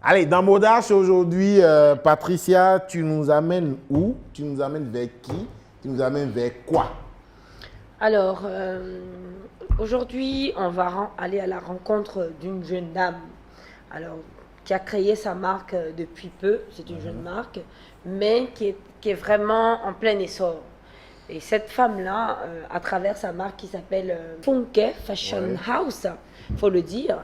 Allez, dans Modash aujourd'hui, Patricia, tu nous amènes où? Tu nous amènes vers qui? Tu nous amènes vers quoi? Alors, aujourd'hui, on va aller à la rencontre d'une jeune dame. Alors, qui a créé sa marque depuis peu. C'est une jeune marque, mais qui est vraiment en plein essor. Et cette femme-là, à travers sa marque qui s'appelle Funke Fashion House, il faut le dire,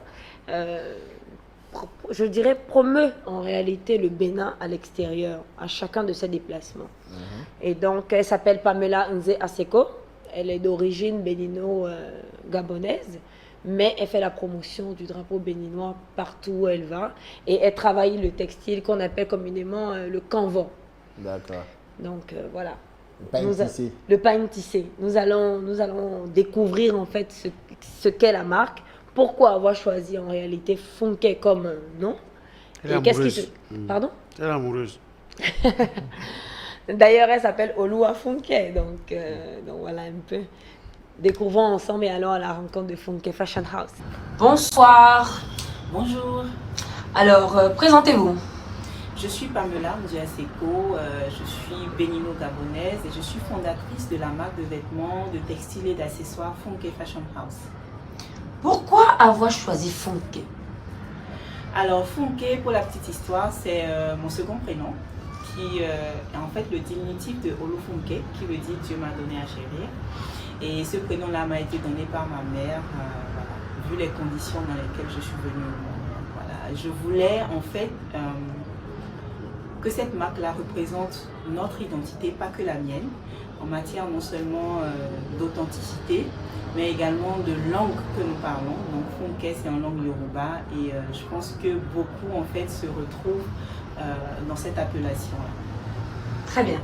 je dirais promeut en réalité le Bénin à l'extérieur, à chacun de ses déplacements. Et donc, elle s'appelle Pamela Nze Aseko. Elle est d'origine bénino-gabonaise, mais elle fait la promotion du drapeau béninois partout où elle va. Et elle travaille le textile qu'on appelle communément le canvan. D'accord. Donc, voilà. Le pain tissé. Le pain tissé. Nous allons découvrir en fait ce qu'est la marque. Pourquoi avoir choisi en réalité Funke comme nom? Elle est amoureuse. Pardon? Elle est amoureuse. D'ailleurs, elle s'appelle Olua Funke. Donc voilà un peu. Découvrons ensemble et allons à la rencontre de Funke Fashion House. Bonsoir. Bonjour. Alors, présentez-vous. Je suis Pamela Nze Aseko, je suis bénino-gabonaise et je suis fondatrice de la marque de vêtements, de textiles et d'accessoires Funke Fashion House. Pourquoi avoir choisi Funke? Alors Funke, pour la petite histoire, c'est mon second prénom qui est en fait le diminutif de Olu Funke, qui veut dire Dieu m'a donné à chérir. Et ce prénom-là m'a été donné par ma mère, voilà, vu les conditions dans lesquelles je suis venue au monde. Voilà. Je voulais en fait que cette marque-là représente notre identité, pas que la mienne, en matière non seulement d'authenticité, mais également de langue que nous parlons. Donc Funke, c'est en langue Yoruba et je pense que beaucoup en fait se retrouvent dans cette appellation-là. Très bien.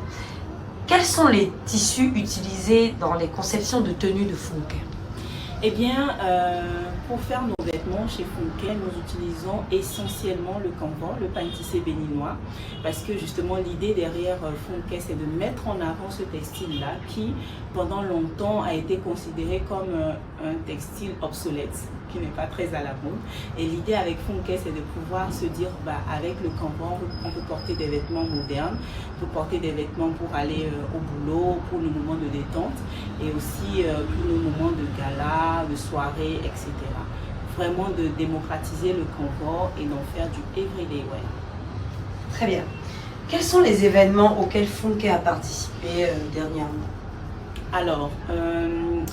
Quels sont les tissus utilisés dans les conceptions de tenues de Funke? Eh bien, pour faire nos vêtements chez Funke, nous utilisons essentiellement le canvan, le pain tissé béninois, parce que justement l'idée derrière Funke, c'est de mettre en avant ce textile-là qui, pendant longtemps, a été considéré comme un textile obsolète, qui n'est pas très à la mode. Et l'idée avec Funke, c'est de pouvoir se dire, avec le canvan, on peut porter des vêtements modernes, on peut porter des vêtements pour aller au boulot, pour le moment de détente, et aussi pour le moment de gala, de soirée, etc. Vraiment de démocratiser le confort et d'en faire du everyday wear. Très bien. Quels sont les événements auxquels Funke a participé dernièrement? Alors,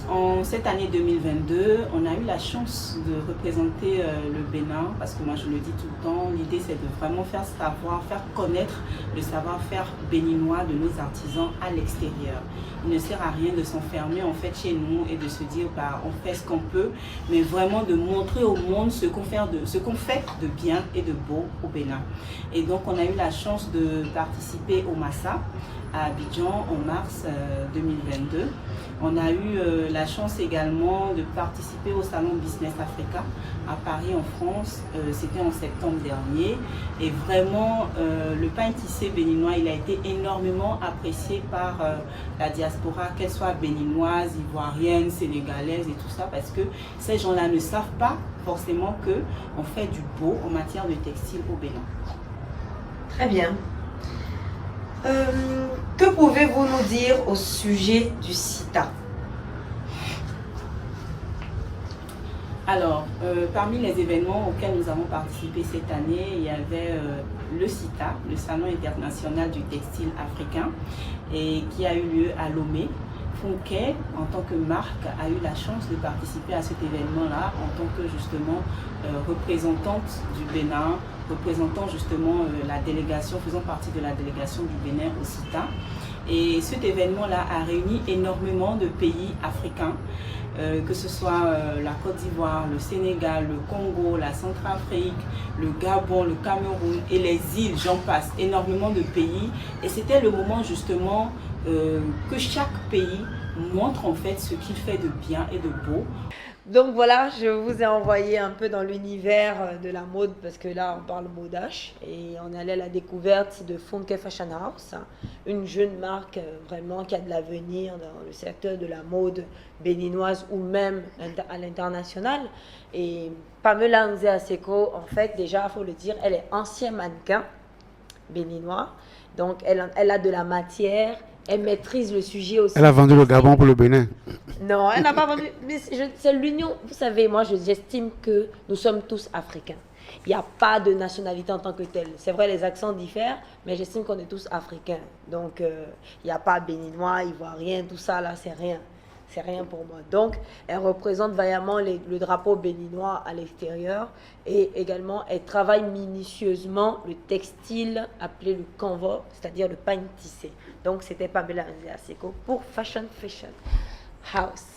en cette année 2022, on a eu la chance de représenter le Bénin, parce que moi je le dis tout le temps, l'idée c'est de vraiment faire connaître le savoir-faire béninois de nos artisans à l'extérieur. Il ne sert à rien de s'enfermer en fait chez nous et de se dire on fait ce qu'on peut, mais vraiment de montrer au monde ce qu'on fait de bien et de beau au Bénin. Et donc on a eu la chance de participer au Massa à Abidjan en mars 2022. On a eu la chance également de participer au salon Business Africa à Paris en France, c'était en septembre dernier. Et vraiment, le pain tissé béninois, il a été énormément apprécié par la diaspora, qu'elle soit béninoise, ivoirienne, sénégalaise et tout ça, parce que ces gens-là ne savent pas forcément qu'on fait du beau en matière de textile au Bénin. Très bien. Que pouvez-vous nous dire au sujet du CITA? Alors, parmi les événements auxquels nous avons participé cette année, il y avait le CITA, le Salon international du textile africain, et qui a eu lieu à Lomé. Funke, en tant que marque, a eu la chance de participer à cet événement-là en tant que justement représentante du Bénin, représentant justement la délégation, faisant partie de la délégation du Bénin au CITA. Et cet événement-là a réuni énormément de pays africains, que ce soit la Côte d'Ivoire, le Sénégal, le Congo, la Centrafrique, le Gabon, le Cameroun et les îles, j'en passe, énormément de pays. Et c'était le moment justement que chaque pays montre en fait ce qu'il fait de bien et de beau. Donc voilà, je vous ai envoyé un peu dans l'univers de la mode parce que là, on parle modage et on est allé à la découverte de Funke Fashion House, hein, une jeune marque vraiment qui a de l'avenir dans le secteur de la mode béninoise ou même à l'international. Et Pamela Nze Aseko, en fait, déjà, il faut le dire, elle est ancien mannequin béninois, donc elle a de la matière. Elle maîtrise le sujet aussi. Elle a vendu le Gabon pour le Bénin. Non, elle n'a pas vendu. C'est l'union. Vous savez, moi, j'estime que nous sommes tous africains. Il n'y a pas de nationalité en tant que telle. C'est vrai, les accents diffèrent, mais j'estime qu'on est tous africains. Donc, il n'y a pas béninois, ivoirien, tout ça, là, c'est rien. C'est rien pour moi. Donc, elle représente vaillamment le drapeau béninois à l'extérieur et également, elle travaille minutieusement le textile appelé le canva, c'est-à-dire le pagne tissé. Donc, c'était Pamela Nze Aseko pour Fashion House.